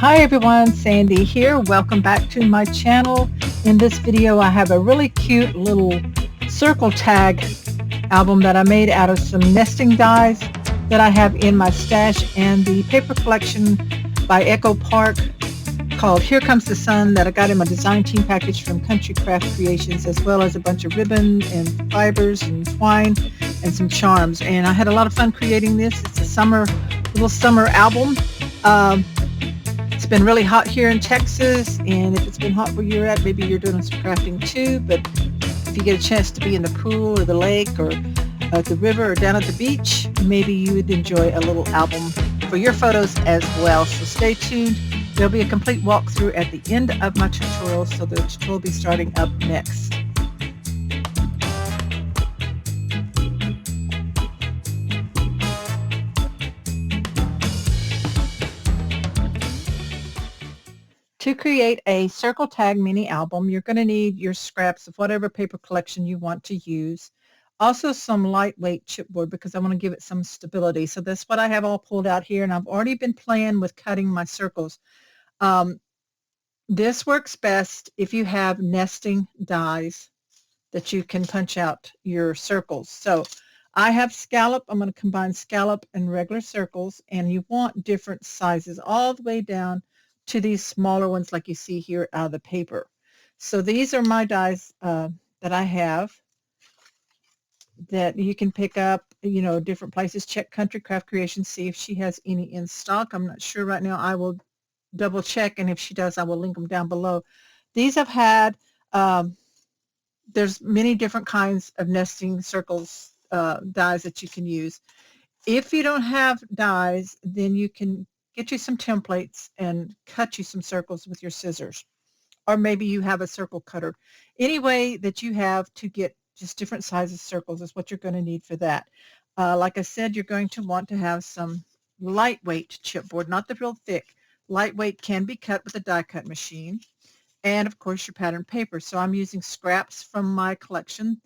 Hi everyone, Sandy here. Welcome back to my channel. In this video I have a really cute little circle tag album that I made out of some nesting dies that I have in my stash and the paper collection by Echo Park called Here Comes the Sun that I got in my design team package from Country Craft Creations, as well as a bunch of ribbon and fibers and twine and some charms. And I had a lot of fun creating this. It's a little summer album. It's been really hot here in Texas, and if it's been hot where you're at, maybe you're doing some crafting too. But if you get a chance to be in the pool or the lake or at the river or down at the beach, maybe you would enjoy a little album for your photos as well. So stay tuned. There'll be a complete walkthrough at the end of my tutorial, so the tutorial will be starting up next. To create a circle tag mini album, you're going to need your scraps of whatever paper collection you want to use. Also some lightweight chipboard because I want to give it some stability. So that's what I have all pulled out here, and I've already been playing with cutting my circles. This works best if you have nesting dies that you can punch out your circles. So I have scallop. I'm going to combine scallop and regular circles, and you want different sizes all the way down to these smaller ones like you see here out of the paper. So these are my dies that I have that you can pick up, different places. Check Country Craft Creations, see if she has any in stock. I'm not sure right now. I will double check, and if she does, I will link them down below. These I've had, there's many different kinds of nesting circles dies that you can use. If you don't have dies, then you can get you some templates and cut you some circles with your scissors. Or maybe you have a circle cutter. Any way that you have to get just different sizes circles is what you're going to need for that. Like I said, you're going to want to have some lightweight chipboard, not the real thick. Lightweight can be cut with a die cut machine. And of course your pattern paper. So I'm using scraps from my collection,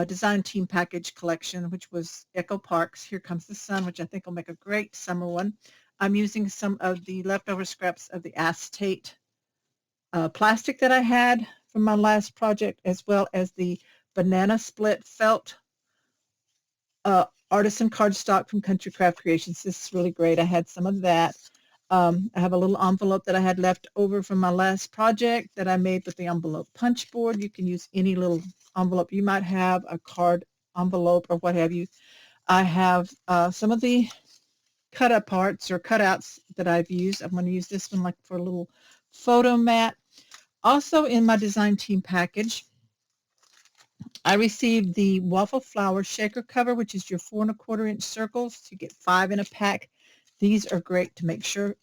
design team package collection, which was Echo Park's Here Comes the Sun, which I think will make a great summer one. I'm using some of the leftover scraps of the acetate plastic that I had from my last project, as well as the banana split felt artisan cardstock from Country Craft Creations. This is really great. I had some of that. I have a little envelope that I had left over from my last project that I made with the envelope punch board. You can use any little envelope you might have, a card envelope or what have you. I have some of the cut-up parts or cutouts that I've used. I'm going to use this one like for a little photo mat. Also in my design team package, I received the waffle flower shaker cover, which is your 4 1/4 inch circles. You get 5 in a pack. These are great to make sure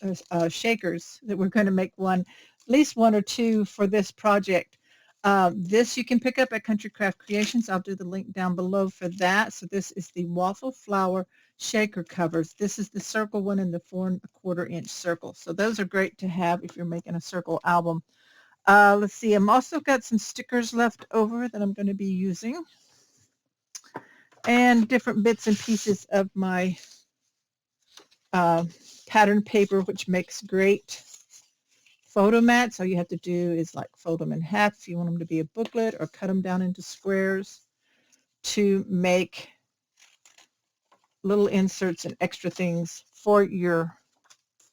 shakers that we're going to make at least one or two for this project. This you can pick up at Country Craft Creations. I'll do the link down below for that. So this is the waffle flower shaker covers. This is the circle one in the 4 1/4 inch circle. So those are great to have if you're making a circle album. Let's see, I'm also got some stickers left over that I'm going to be using, and different bits and pieces of my pattern paper, which makes great photo mats. All you have to do is like fold them in half if you want them to be a booklet, or cut them down into squares to make little inserts and extra things for your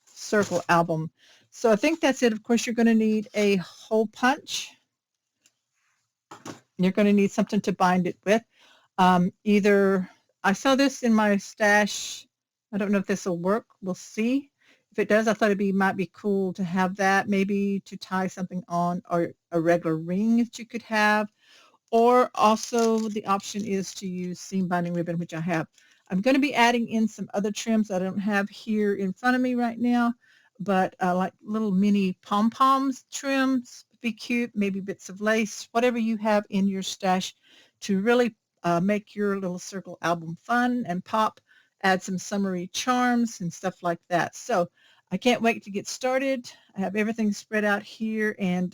circle album. So I think that's it. Of course, you're going to need a hole punch. You're going to need something to bind it with. Either I saw this in my stash. I don't know if this will work. We'll see. If it does, I thought might be cool to have that, maybe to tie something on, or a regular ring that you could have. Or also the option is to use seam binding ribbon, which I have. I'm going to be adding in some other trims I don't have here in front of me right now, but like little mini pom-poms trims would be cute, maybe bits of lace, whatever you have in your stash to really make your little circle album fun and pop. Add some summery charms and stuff like that. So I can't wait to get started. I have everything spread out here, and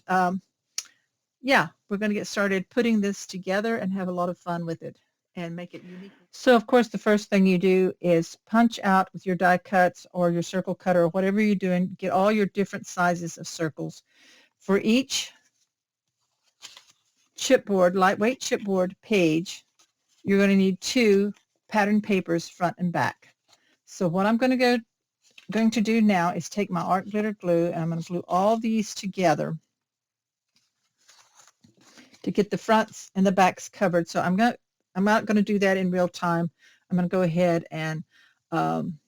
yeah, we're going to get started putting this together and have a lot of fun with it. and make it unique. So of course the first thing you do is punch out with your die cuts or your circle cutter or whatever you're doing, get all your different sizes of circles. For each chipboard, lightweight chipboard page, you're going to need 2 pattern papers front and back. So what I'm going to do now is take my art glitter glue and I'm going to glue all these together to get the fronts and the backs covered. So I'm not going to do that in real time. I'm going to go ahead and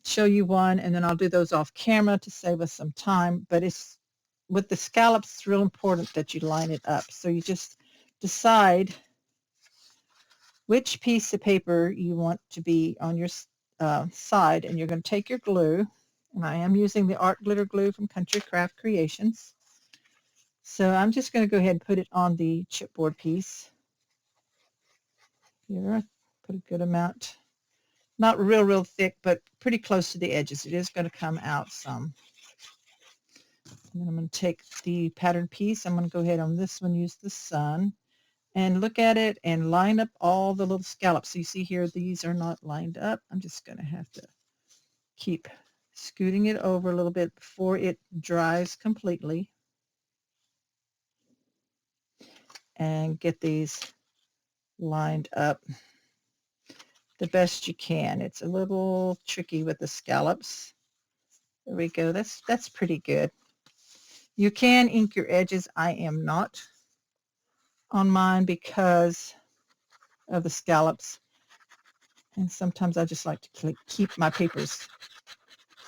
show you one, and then I'll do those off camera to save us some time. But it's with the scallops, it's real important that you line it up. So you just decide which piece of paper you want to be on your side, and you're going to take your glue, and I am using the art glitter glue from Country Craft Creations. So I'm just going to go ahead and put it on the chipboard piece. Here, put a good amount, not real thick, but pretty close to the edges. It is going to come out some. And then I'm going to take the pattern piece. I'm going to go ahead on this one, use the sun, and look at it and line up all the little scallops. So you see here, these are not lined up. I'm just going to have to keep scooting it over a little bit before it dries completely, and get these lined up the best you can. It's a little tricky with the scallops. There we go. That's pretty good. You can ink your edges. I am not on mine because of the scallops, and sometimes I just like to keep my papers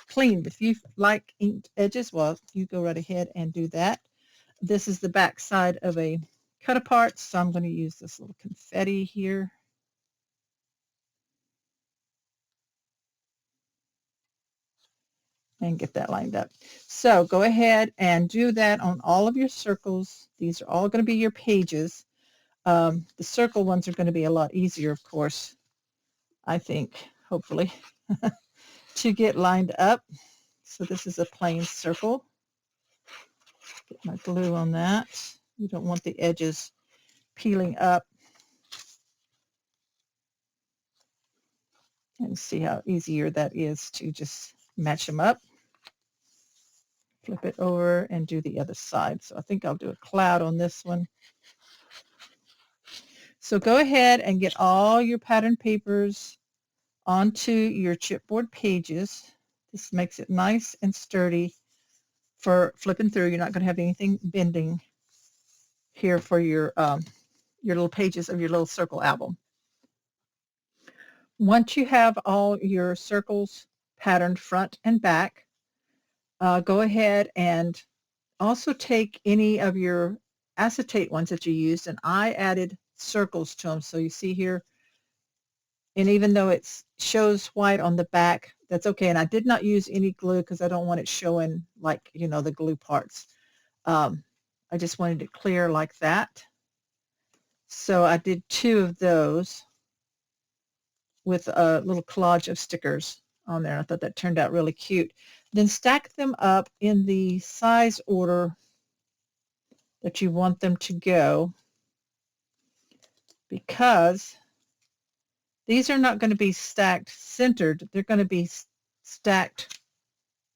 clean. If you like inked edges, well, you go right ahead and do that. This is the back side of a cut apart, so I'm going to use this little confetti here. And get that lined up. So go ahead and do that on all of your circles. These are all going to be your pages. The circle ones are going to be a lot easier, of course, I think, hopefully, to get lined up. So this is a plain circle. Get my glue on that. You don't want the edges peeling up. And see how easier that is to just match them up. Flip it over and do the other side. So I think I'll do a cloud on this one. So go ahead and get all your pattern papers onto your chipboard pages. This makes it nice and sturdy for flipping through. You're not going to have anything bending here for your little pages of your little circle album. Once you have all your circles patterned front and back, go ahead and also take any of your acetate ones that you used, and I added circles to them. So you see here, and even though it shows white on the back, that's okay. And I did not use any glue because I don't want it showing like, you know, the glue parts. I just wanted it clear like that. So I did 2 of those with a little collage of stickers on there. I thought that turned out really cute. Then stack them up in the size order that you want them to go, because these are not going to be stacked centered. They're going to be stacked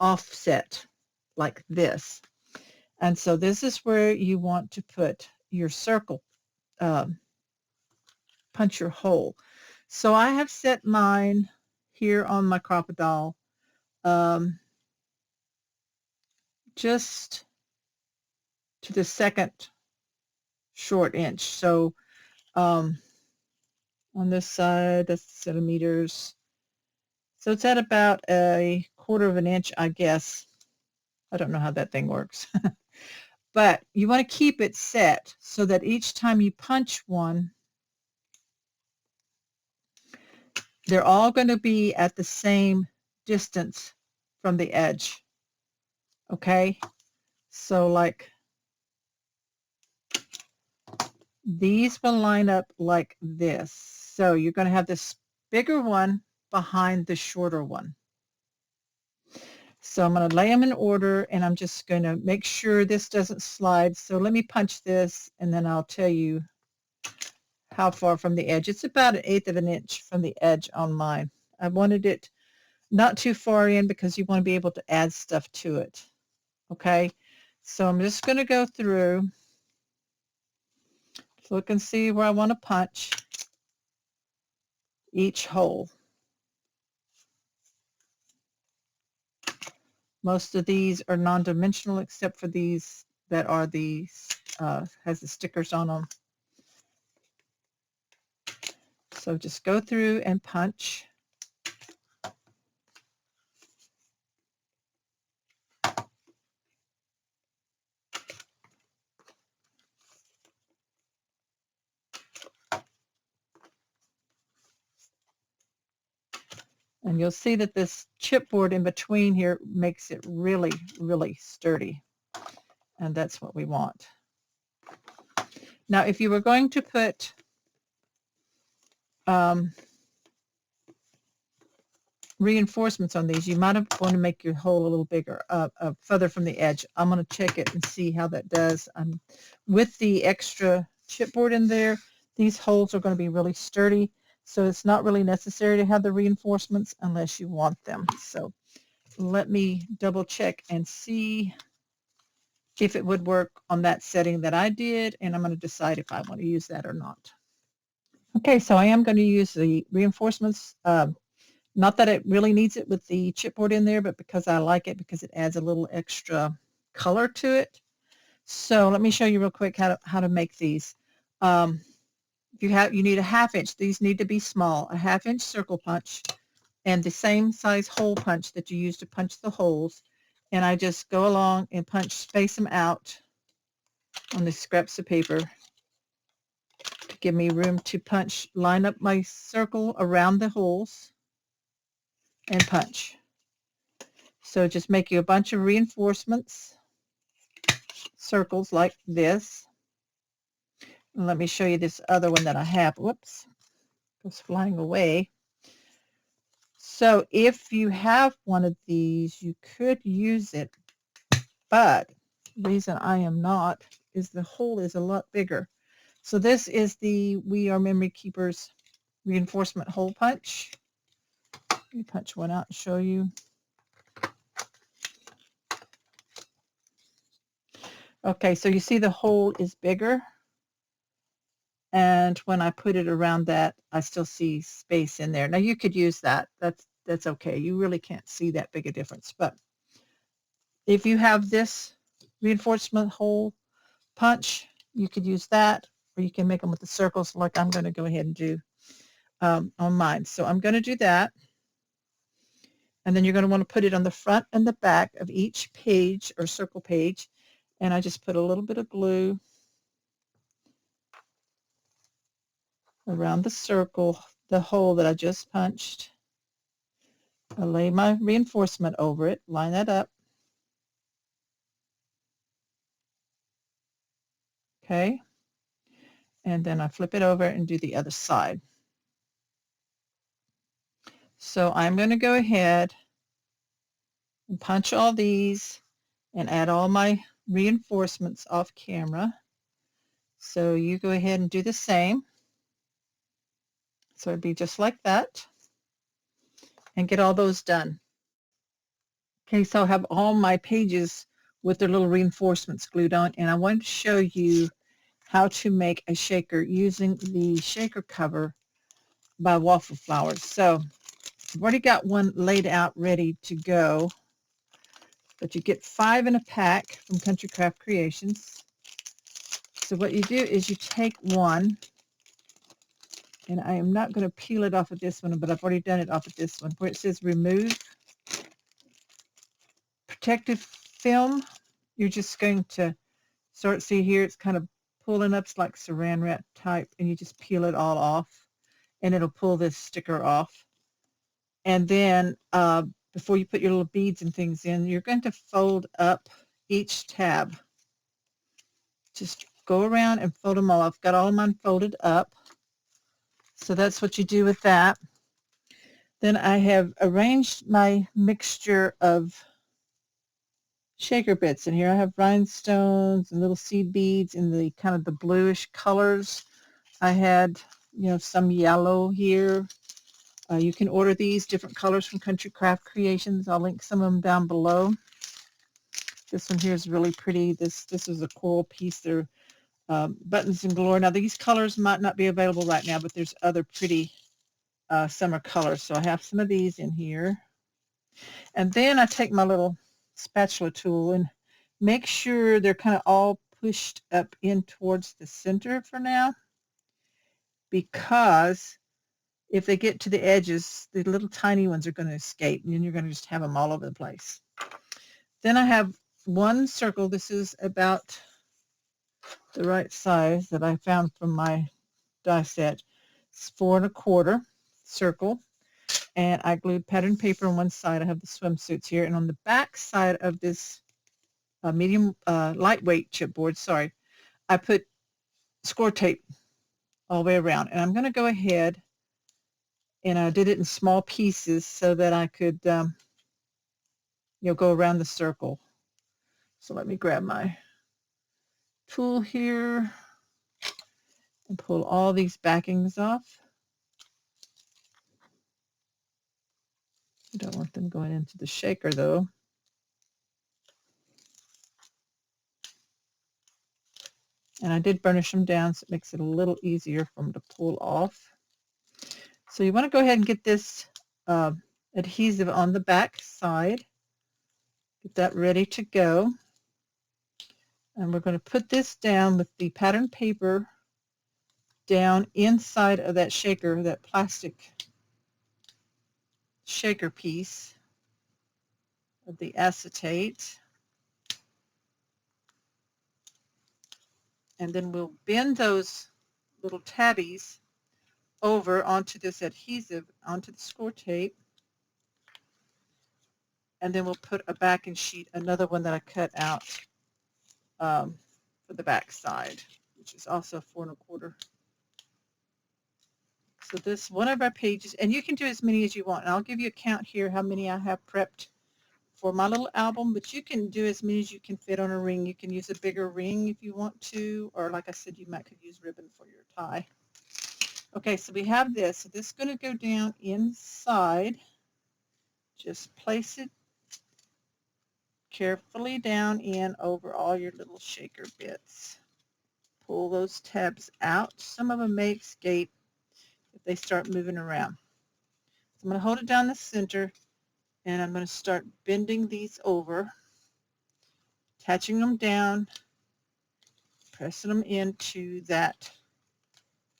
offset like this. And so this is where you want to put your circle, punch your hole. So I have set mine here on my crocodile just to the second short inch. So on this side, that's centimeters. So it's at about a 1/4 of an inch, I guess. I don't know how that thing works. But you want to keep it set so that each time you punch one, they're all going to be at the same distance from the edge. Okay? So like these will line up like this. So you're going to have this bigger one behind the shorter one. So I'm going to lay them in order, and I'm just going to make sure this doesn't slide. So let me punch this, and then I'll tell you how far from the edge. It's about 1/8 of an inch from the edge on mine. I wanted it not too far in because you want to be able to add stuff to it. Okay, so I'm just going to go through, look and see where I want to punch each hole. Most of these are non-dimensional except for these that are the has the stickers on them. So just go through and punch. And you'll see that this chipboard in between here makes it really, really sturdy. And that's what we want. Now, if you were going to put reinforcements on these, you might have want to make your hole a little bigger, further from the edge. I'm going to check it and see how that does. With the extra chipboard in there, these holes are going to be really sturdy, so it's not really necessary to have the reinforcements unless you want them. So let me double check and see if it would work on that setting that I did, and I'm going to decide if I want to use that or not. Okay, so I am going to use the reinforcements. Not that it really needs it with the chipboard in there, but because I like it, because it adds a little extra color to it. So let me show you real quick how to make these. You need a 1/2 inch. These need to be small. A 1/2 inch circle punch and the same size hole punch that you use to punch the holes. And I just go along and space them out on the scraps of paper to give me room to punch, line up my circle around the holes and punch. So just make you a bunch of reinforcements, circles like this. And let me show you this other one that I have. Whoops, goes flying away. So if you have one of these, you could use it, but the reason I am not is the hole is a lot bigger. So this is the We Are Memory Keepers reinforcement hole punch. Let me punch one out and show you. Okay, so you see the hole is bigger, and when I put it around that, I still see space in there. Now you could use that. That's okay. You really can't see that big a difference. But if you have this reinforcement hole punch, you could use that, or you can make them with the circles like I'm going to go ahead and do on mine. So I'm going to do that. And then you're going to want to put it on the front and the back of each page or circle page. And I just put a little bit of glue around the circle, the hole that I just punched. I lay my reinforcement over it, line that up. Okay. And then I flip it over and do the other side. So I'm going to go ahead and punch all these and add all my reinforcements off camera. So you go ahead and do the same. So it'd be just like that, and get all those done. Okay, so I have all my pages with their little reinforcements glued on, and I want to show you how to make a shaker using the shaker cover by Waffle Flowers. So I've already got one laid out ready to go, but you get 5 in a pack from Country Craft Creations. So what you do is you take one, and I am not going to peel it off of this one, but I've already done it off of this one, where it says remove protective film. You're just going to see here, it's kind of pulling up, it's like saran wrap type, and you just peel it all off, and it'll pull this sticker off. And then before you put your little beads and things in, you're going to fold up each tab. Just go around and fold them all. I've got all of mine folded up. So that's what you do with that. Then I have arranged my mixture of shaker bits, and here I have rhinestones and little seed beads in the kind of the bluish colors. I had, some yellow here. You can order these different colors from Country Craft Creations. I'll link some of them down below. This one here is really pretty. This is a coral piece. They're buttons and galore. Now these colors might not be available right now, but there's other pretty summer colors. So I have some of these in here. And then I take my little spatula tool and make sure they're kind of all pushed up in towards the center for now, because if they get to the edges, the little tiny ones are going to escape, and then you're going to just have them all over the place. Then I have one circle. This is about the right size that I found from my die set. It's 4 1/4 circle, and I glued pattern paper on one side. I have the swimsuits here, and on the back side of this medium lightweight chipboard, sorry, I put score tape all the way around, and I'm going to go ahead and I did it in small pieces so that I could go around the circle. So let me grab my tool here and pull all these backings off. I don't want them going into the shaker though. And I did burnish them down, so it makes it a little easier for them to pull off. So you want to go ahead and get this adhesive on the back side. Get that ready to go. And we're going to put this down with the pattern paper down inside of that shaker, that plastic shaker piece of the acetate. And then we'll bend those little tabbies over onto this adhesive, onto the score tape. And then we'll put a backing sheet, another one that I cut out for the back side, which is also 4 1/4. So this one of our pages, and you can do as many as you want. And I'll give you a count here how many I have prepped for my little album, but you can do as many as you can fit on a ring. You can use a bigger ring if you want to, or like I said, you might could use ribbon for your tie. Okay, so we have this. So this is going to go down inside. Just place it carefully down in over all your little shaker bits. Pull those tabs out. Some of them may escape if they start moving around. So I'm going to hold it down the center, and I'm going to start bending these over, attaching them down, pressing them into that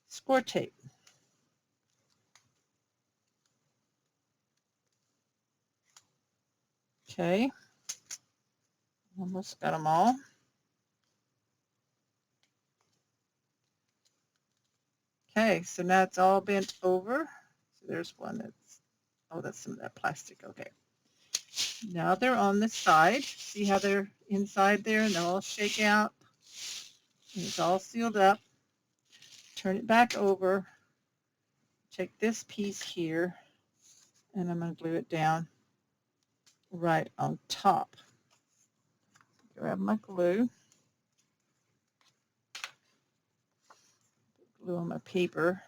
score tape. Okay, almost got them all. Okay, so now it's all bent over. So there's one that's, oh, that's some of that plastic. Okay. Now they're on the side. See how they're inside there and they'll all shake out. And it's all sealed up. Turn it back over. Take this piece here, and I'm going to glue it down right on top. Grab my glue. Glue on my paper.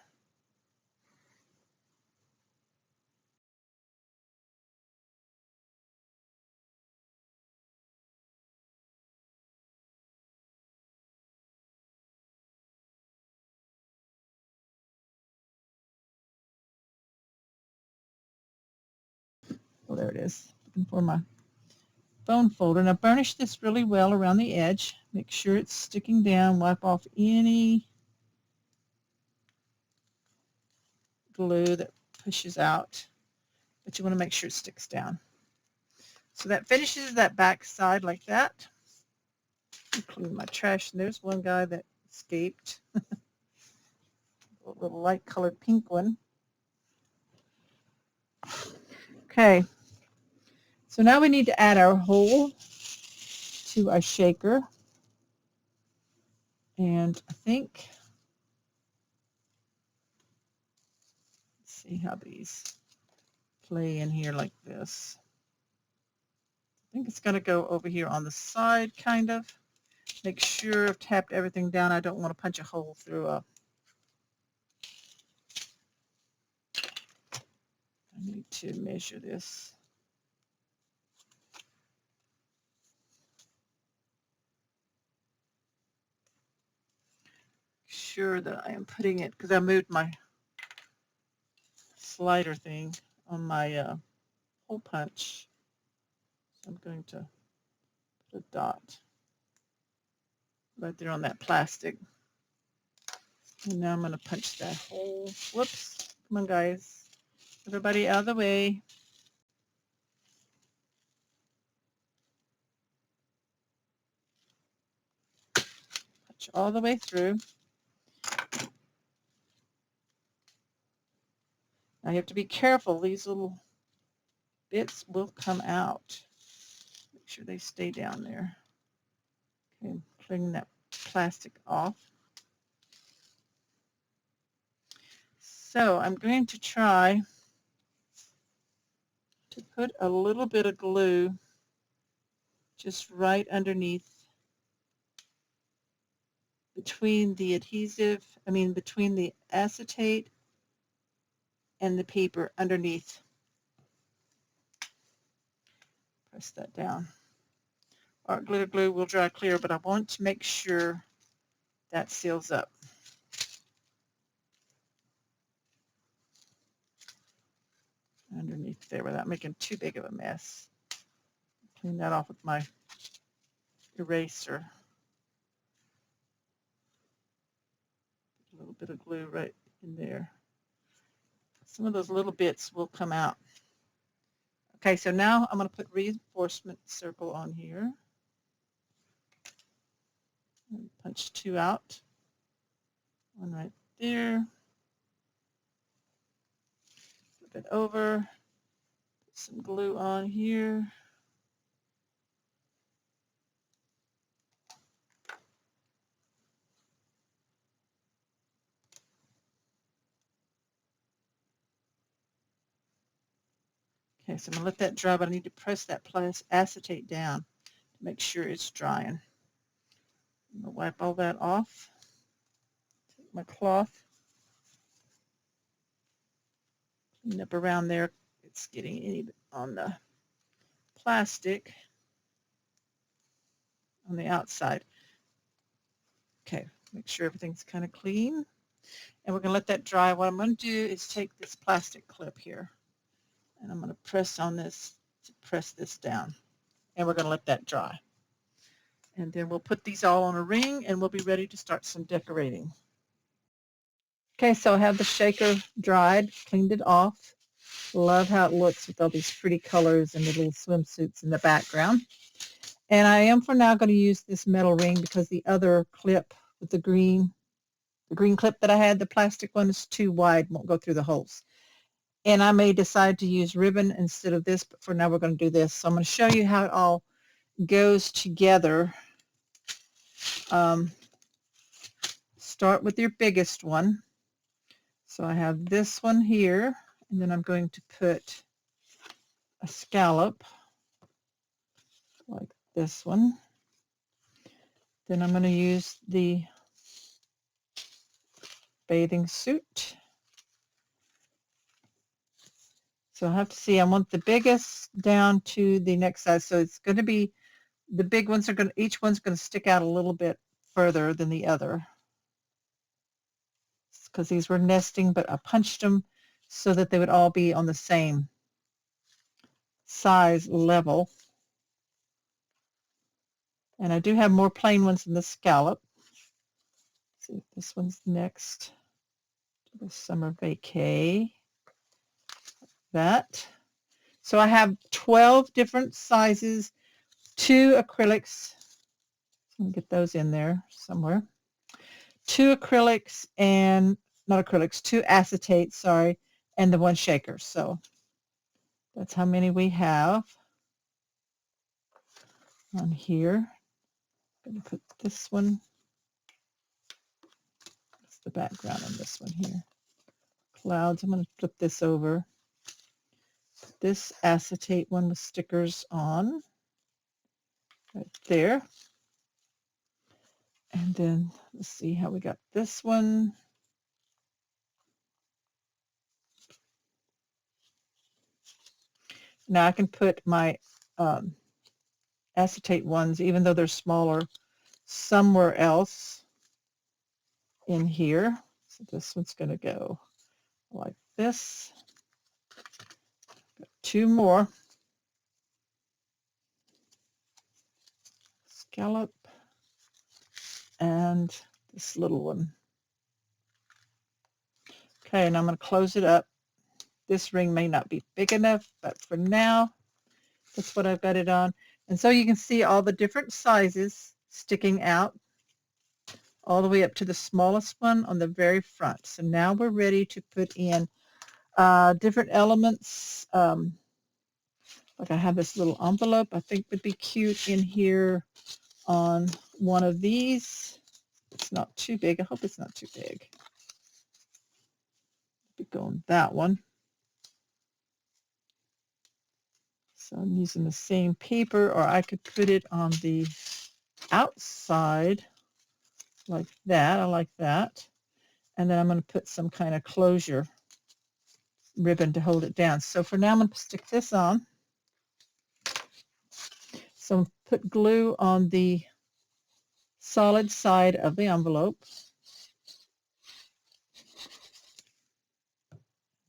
Oh, there it is. Looking for my bone folder. Now burnish this really well around the edge. Make sure it's sticking down. Wipe off any glue that pushes out, but you want to make sure it sticks down. So that finishes that back side like that. Clean my trash. And there's one guy that escaped. A little light colored pink one. Okay. So now we need to add our hole to our shaker. And I think, let's see how these play in here like this. I think it's going to go over here on the side, kind of. Make sure I've tapped everything down. I don't want to punch a hole through a need to measure this. Sure that I am putting it, because I moved my slider thing on my hole punch. So I'm going to put a dot right there on that plastic. And now I'm going to punch that hole. Whoops. Come on, guys. Everybody out of the way. Punch all the way through. Now you have to be careful. These little bits will come out. Make sure they stay down there. Okay, cleaning that plastic off. So I'm going to try to put a little bit of glue just right underneath, between the between the acetate and the paper underneath. Press that down. Art glitter glue will dry clear, but I want to make sure that seals up. Underneath there without making too big of a mess. Clean that off with my eraser. A little bit of glue right in there. Some of those little bits will come out. Okay, so now I'm going to put reinforcement circle on here. And punch 2 out. One right there. Flip it over. Put some glue on here. Okay, so I'm going to let that dry, but I need to press that acetate down to make sure it's drying. I'm going to wipe all that off. Take my cloth. Clean up around there. It's getting any on the plastic on the outside. Okay, make sure everything's kind of clean. And we're going to let that dry. What I'm going to do is take this plastic clip here, and I'm going to press on this to press this down. And we're going to let that dry. And then we'll put these all on a ring, and we'll be ready to start some decorating. Okay, so I have the shaker dried, cleaned it off. Love how it looks with all these pretty colors and the little swimsuits in the background. And I am for now going to use this metal ring because the other clip with the green clip that I had, the plastic one, is too wide, won't go through the holes. And I may decide to use ribbon instead of this, but for now we're going to do this. So I'm going to show you how it all goes together. Start with your biggest one. So I have this one here, and then I'm going to put a scallop like this one. Then I'm going to use the bathing suit. So I have to see, I want the biggest down to the next size. So it's going to be, the big ones are going to, each one's going to stick out a little bit further than the other. Because these were nesting, but I punched them so that they would all be on the same size level. And I do have more plain ones in the scallop. Let's see if this one's next to the summer vacay. That. So I have 12 different sizes, 2 acrylics. Let me get those in there somewhere. 2 acrylics and, not acrylics, 2 acetates, sorry, and the 1 shaker. So that's how many we have on here. I'm going to put this one. That's the background on this one here. Clouds. I'm going to flip this over. Put this acetate one with stickers on. Right there. And then let's see how we got this one. Now I can put my acetate ones, even though they're smaller, somewhere else in here. So this one's going to go like this. Got two more. Scallop and this little one. Okay, and I'm going to close it up. This ring may not be big enough, but for now, that's what I've got it on. And so you can see all the different sizes sticking out all the way up to the smallest one on the very front. So now we're ready to put in different elements. Like I have this little envelope I think would be cute in here on one of these. It's not too big. I hope it's not too big. Be going that one. So I'm using the same paper, or I could put it on the outside like that. I like that. And then I'm going to put some kind of closure ribbon to hold it down. So for now, I'm going to stick this on. So put glue on the solid side of the envelope.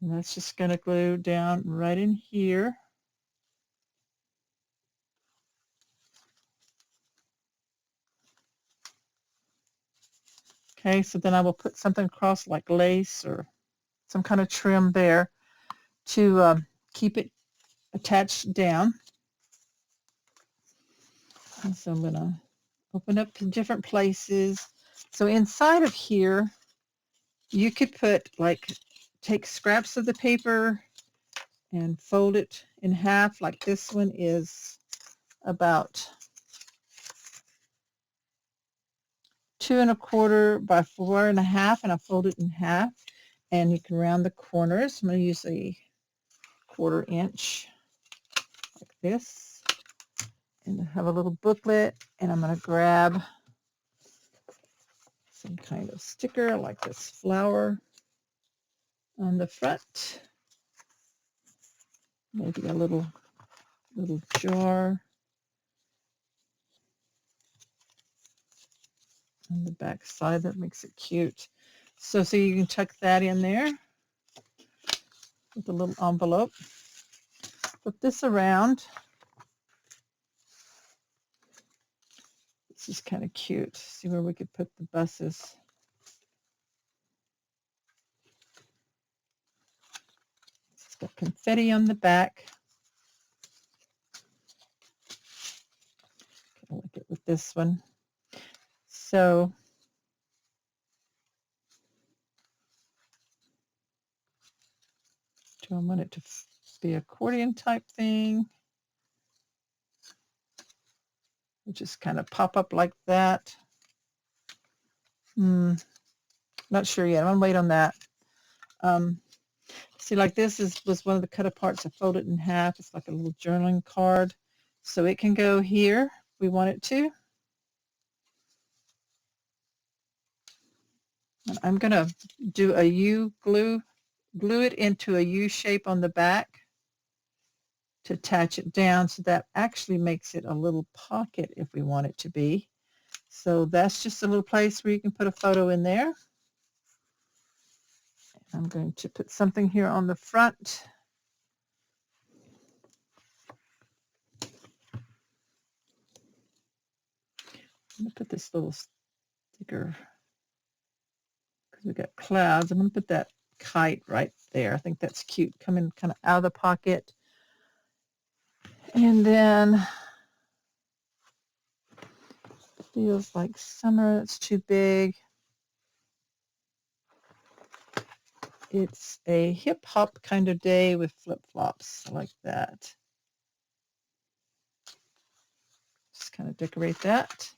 And that's just going to glue down right in here. Okay, so then I will put something across like lace or some kind of trim there to keep it attached down. And so I'm going to open up to different places. So inside of here, you could put take scraps of the paper and fold it in half, like this one is about 2 1/4 by 4 1/2, and I fold it in half, and you can round the corners. I'm going to use a 1/4 inch like this, and I have a little booklet, and I'm going to grab some kind of sticker like this flower on the front, maybe a little jar on the back side that makes it cute. So you can tuck that in there with a little envelope. Flip this around. This is kind of cute. See where we could put the buses. It's got confetti on the back. Kind of like it with this one. So do I want it to be accordion type thing? It just kind of pop up like that. Not sure yet. I'm gonna wait on that. See, like this was one of the cut aparts. I folded it in half. It's like a little journaling card, so it can go here if we want it to. And I'm gonna do a U glue it into a U shape on the back to attach it down, so that actually makes it a little pocket if we want it to be. So that's just a little place where you can put a photo in there. I'm going to put something here on the front. I'm going to put this little sticker because we've got clouds. I'm going to put that kite right there. I think that's cute, coming kind of out of the pocket. And then feels like summer. It's too big. It's a hip hop kind of day with flip-flops like that. Just kind of decorate that.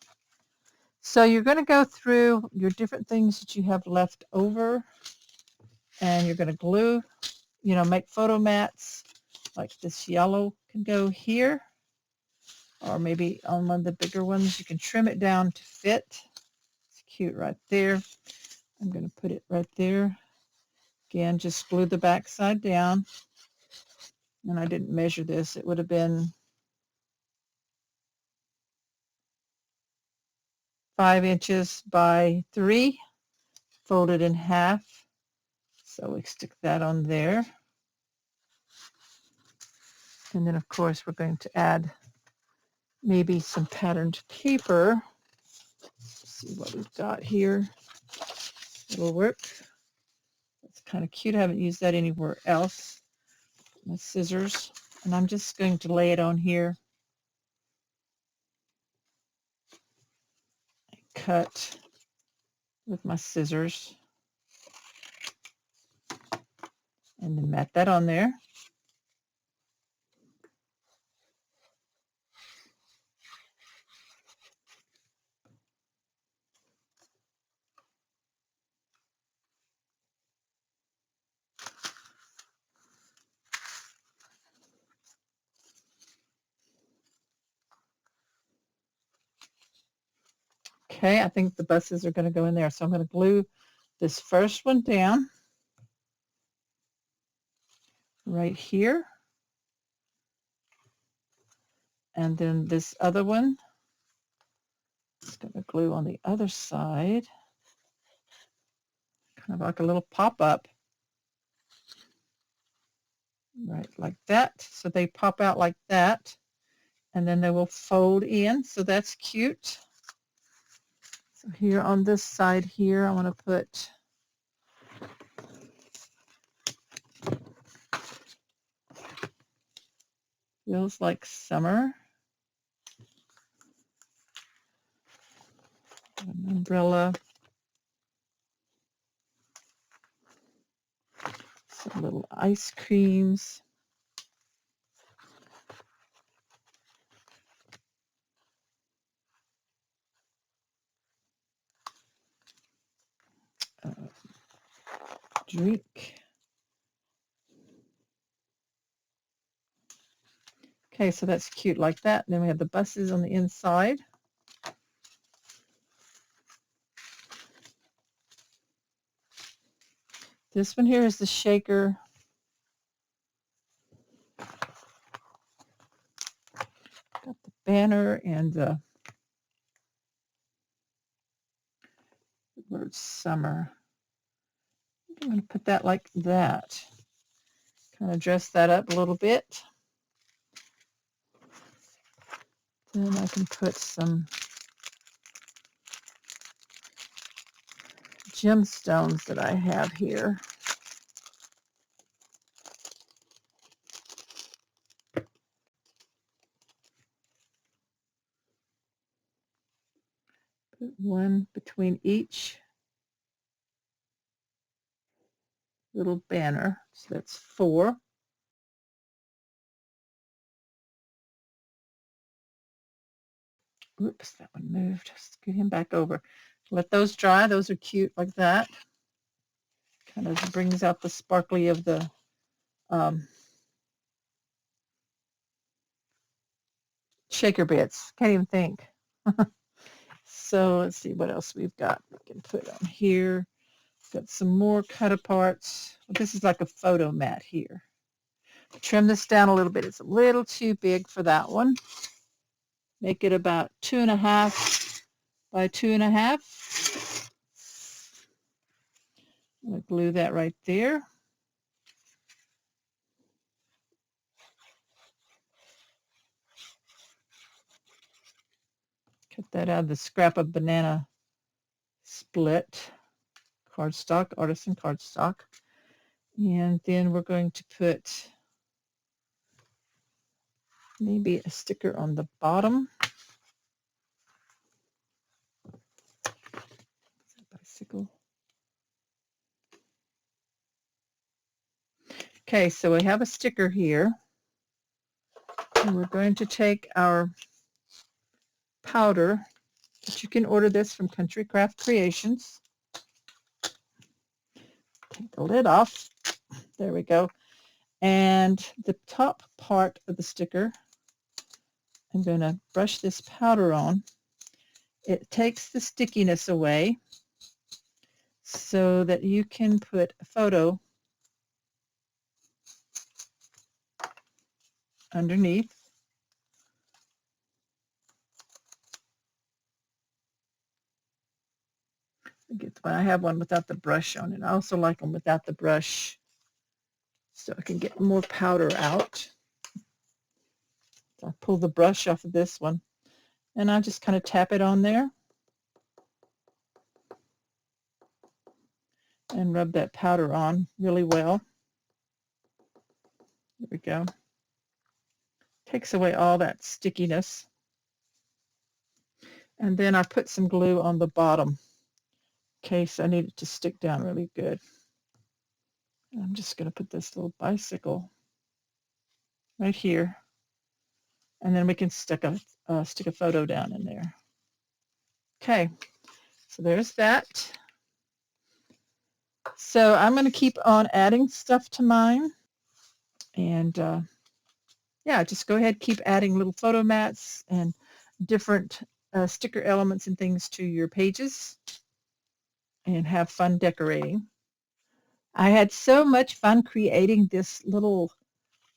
So you're going to go through your different things that you have left over, and you're going to glue, make photo mats. Like this yellow can go here, or maybe on one of the bigger ones. You can trim it down to fit. It's cute right there. I'm going to put it right there. Again, just glue the back side down. and I didn't measure this. It would have been 5 inches by 3, folded in half. So we stick that on there. And then, of course, we're going to add maybe some patterned paper. Let's see what we've got here. It'll work. It's kind of cute. I haven't used that anywhere else. My scissors. And I'm just going to lay it on here. Cut with my scissors. And then mat that on there. Okay, I think the buses are going to go in there. So I'm going to glue this first one down right here. And then this other one is going to glue on the other side. Kind of like a little pop-up. Right, like that. So they pop out like that. And then they will fold in. So that's cute. So here on this side here, I want to put feels like summer. An umbrella. Some little ice creams. Drink. Okay, so that's cute like that. And then we have the buses on the inside. This one here is the shaker. Got the banner and the word summer. I'm going to put that like that. Kind of dress that up a little bit. Then I can put some gemstones that I have here. Put one between each little banner. So that's 4. Oops, that one moved. Scoot him back over. Let those dry. Those are cute like that. Kind of brings out the sparkly of the shaker bits. Can't even think. So let's see what else we've got. We can put on here. Got some more cut aparts. This is like a photo mat here. Trim this down a little bit. It's a little too big for that one. Make it about 2.5 by 2.5. I'm going to glue that right there. Cut that out of the scrap of banana split cardstock, artisan cardstock. And then we're going to put maybe a sticker on the bottom. Bicycle. Okay, so we have a sticker here. And we're going to take our powder, but you can order this from Country Craft Creations. Take the lid off. There we go. And the top part of the sticker, I'm going to brush this powder on. It takes the stickiness away so that you can put a photo underneath. I have one without the brush on it. I also like them without the brush so I can get more powder out. So I pull the brush off of this one and I just kind of tap it on there and rub that powder on really well. There we go. Takes away all that stickiness. And then I put some glue on the bottom in case I need it to stick down really good. I'm just going to put this little bicycle right here, and then we can stick a photo down in there. Okay, so there's that. So I'm going to keep on adding stuff to mine, and yeah, just go ahead, keep adding little photo mats and different sticker elements and things to your pages, and have fun decorating. I had so much fun creating this little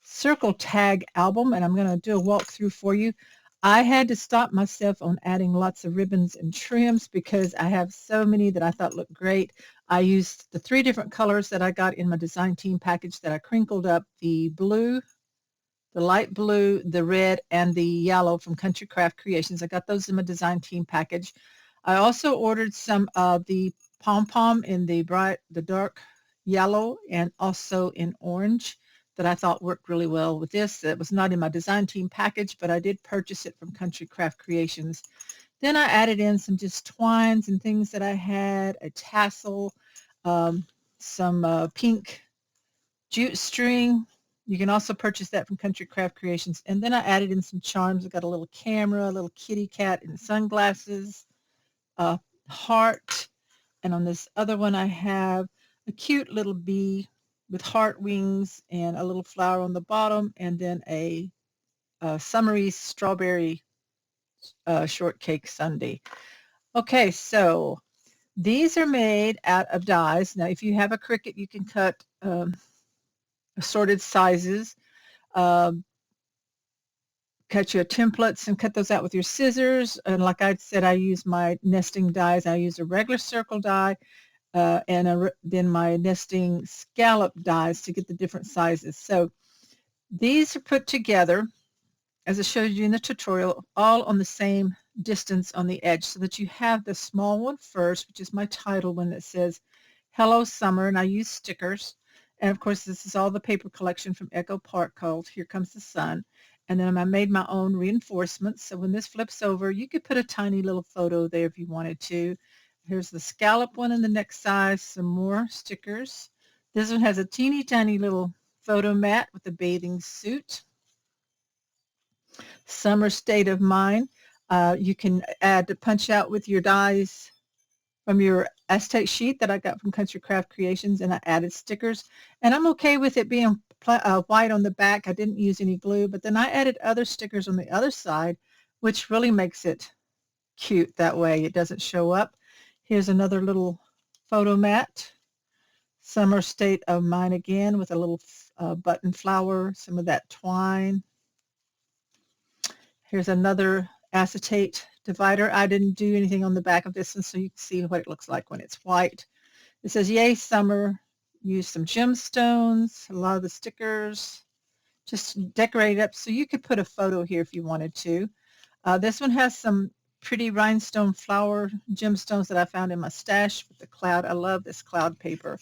circle tag album, and I'm going to do a walkthrough for you. I had to stop myself on adding lots of ribbons and trims because I have so many that I thought looked great. I used the 3 different colors that I got in my design team package that I crinkled up: the blue, the light blue, the red, and the yellow from Country Craft Creations. I got those in my design team package. I also ordered some of the pom-pom in the dark yellow and also in orange that I thought worked really well with this. It was not in my design team package, but I did purchase it from Country Craft Creations. Then I added in some just twines and things that I had, a tassel, some pink jute string. You can also purchase that from Country Craft Creations. And then I added in some charms. I got a little camera, a little kitty cat in sunglasses, a heart, and on this other one I have a cute little bee with heart wings and a little flower on the bottom, and then a summery strawberry shortcake sundae. Okay, so these are made out of dies. Now, if you have a Cricut, you can cut assorted sizes. Cut your templates and cut those out with your scissors. And like I said, I use my nesting dies. I use a regular circle die and then my nesting scallop dies to get the different sizes. So these are put together, as I showed you in the tutorial, all on the same distance on the edge, so that you have the small one first, which is my title one that says Hello Summer, and I use stickers. And of course, this is all the paper collection from Echo Park called Here Comes the Sun. And then I made my own reinforcements. So when this flips over, you could put a tiny little photo there if you wanted to. Here's the scallop one in the next size, some more stickers. This one has a teeny tiny little photo mat with a bathing suit. Summer State of Mind. You can add to punch out with your dies from your Aztec sheet that I got from Country Craft Creations, and I added stickers. And I'm okay with it being white on the back. I didn't use any glue, but then I added other stickers on the other side, which really makes it cute that way. It doesn't show up. Here's another little photo mat. Summer State of Mind again with a little button flower, some of that twine. Here's another acetate divider. I didn't do anything on the back of this one, so you can see what it looks like when it's white. It says, Yay, Summer. Use some gemstones, a lot of the stickers. Just decorate it up so you could put a photo here if you wanted to. This one has some pretty rhinestone flower gemstones that I found in my stash with the cloud. I love this cloud paper.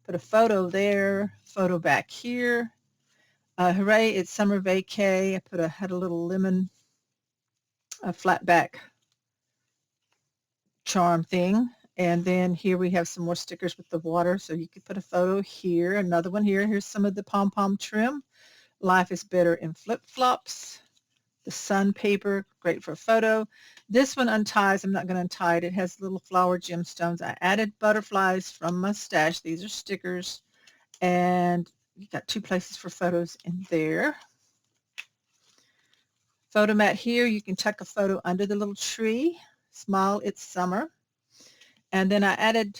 Put a photo there, photo back here. Hooray, it's summer vacay. I had a little lemon flat back charm thing. And then here we have some more stickers with the water, so you could put a photo here, another one here. Here's some of the pom-pom trim. Life is better in flip-flops. The sun paper, great for a photo. This one unties. I'm not going to untie it. It has little flower gemstones. I added butterflies from my stash. These are stickers. And you got 2 places for photos in there. Photo mat here. You can tuck a photo under the little tree. Smile, it's summer. And then I added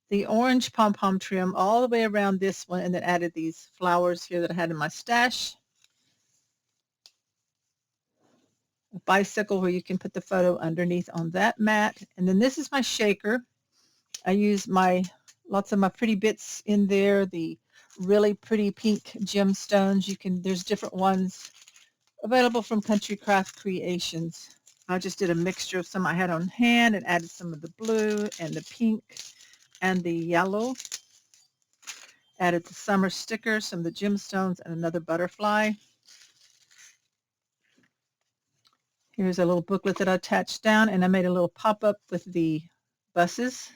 the orange pom-pom trim all the way around this one, and then added these flowers here that I had in my stash. a bicycle where you can put the photo underneath on that mat. And then this is my shaker. I use lots of my pretty bits in there, the really pretty pink gemstones. There's different ones available from Country Craft Creations. I just did a mixture of some I had on hand and added some of the blue and the pink and the yellow. Added the summer stickers, some of the gemstones, and another butterfly. Here's a little booklet that I attached down, and I made a little pop-up with the buses.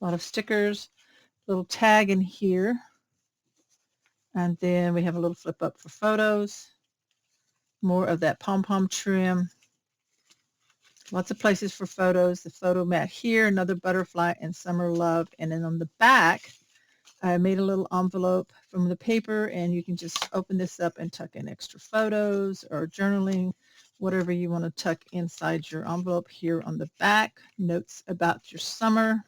A lot of stickers, little tag in here. And then we have a little flip up for photos. More of that pom-pom trim. Lots of places for photos. The photo mat here, another butterfly and summer love. And then on the back, I made a little envelope from the paper, and you can just open this up and tuck in extra photos or journaling, whatever you want to tuck inside your envelope. Here on the back, notes about your summer.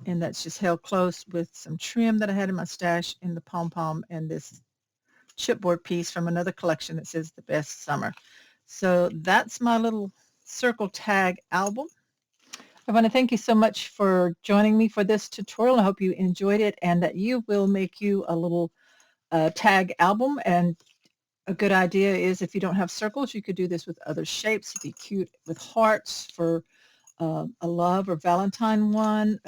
And that's just held close with some trim that I had in my stash in the pom-pom and this chipboard piece from another collection that says the best summer. So that's my little circle tag album. I want to thank you so much for joining me for this tutorial. I hope you enjoyed it and that you will make you a little tag album. And a good idea is if you don't have circles, you could do this with other shapes. It'd be cute with hearts for a love or Valentine one,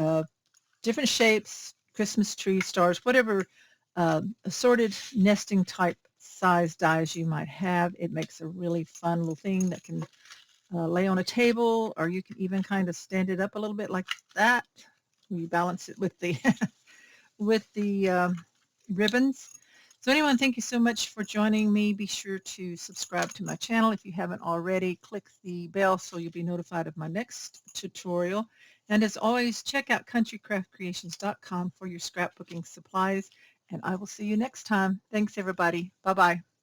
different shapes, Christmas tree, stars, whatever assorted nesting type size dies you might have. It makes a really fun little thing that can lay on a table, or you can even kind of stand it up a little bit like that. You balance it with the with the ribbons. So anyone, thank you so much for joining me. Be sure to subscribe to my channel if you haven't already. Click the bell so you'll be notified of my next tutorial. And as always, check out countrycraftcreations.com for your scrapbooking supplies. And I will see you next time. Thanks, everybody. Bye-bye.